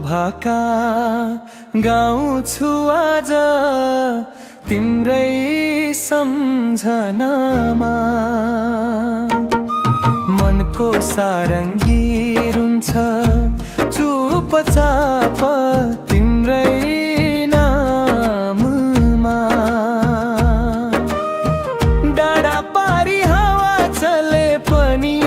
भाका गाउँछु आज तिम्रै सम्झनामा। मनको सारङ्गी रुन्छ चुपचाप तिम्रै नाममा। डाँडा पारी हावा चले पनि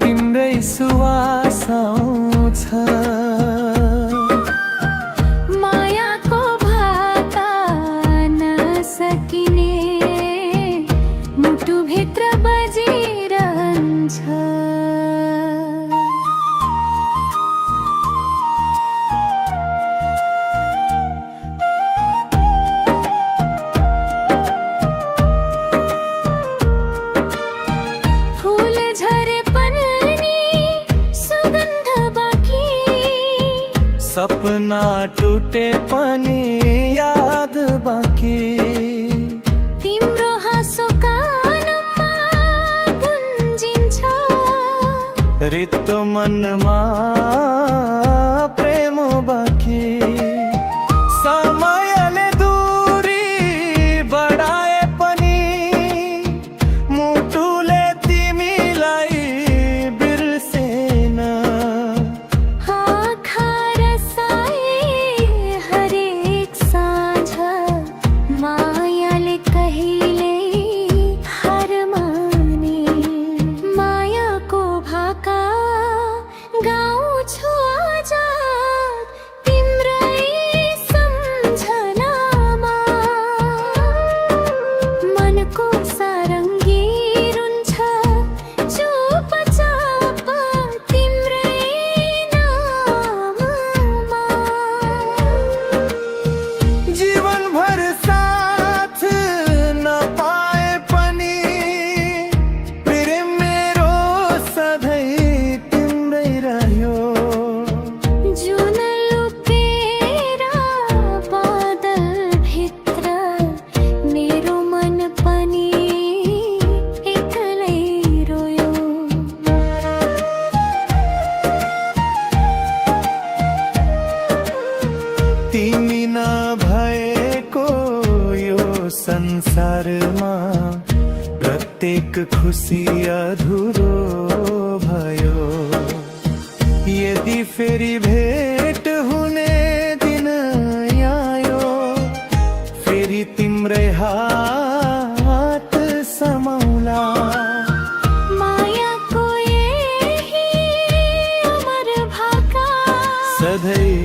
तिम्रै सुवास आउँछ। मायाको भाका नसकिने मुटुभित्र बजिरहन्छ। फूल झरे पनि सुगन्ध बाँकी, सपना टुटे पनि याद बाँकी। तिम्रो हाँसो कानमा गुन्जिन्छ, रित्तो मनमा प्रेम बाँकी। समयले दूरी बढाए पनि मुटुले तिमीलाई बिर्सेन। आँखा रसाए हरेक साँझ मायाले कहिल्यै हार माने। मायाको भाका गाउँछु आज तिम्रै सम्झनामा। मनको सारङ्गी रुन्छ चुपचाप तिम्रै नाममा। जीवनभर साथ नपाए पनि प्रेम मेरो सधैँ तिम्रै रह्यो। जुन लुकेर बादलभित्र मेरो मन पनि एक्लै रोयो। तिमी नभएको यो संसारमा प्रत्येक खुसी अधुरो भयो। यदि फेरि भेट हुने दिन आयो, फेरि तिम्रै हात समाउला। मायाको यही अमर भाका सधैँ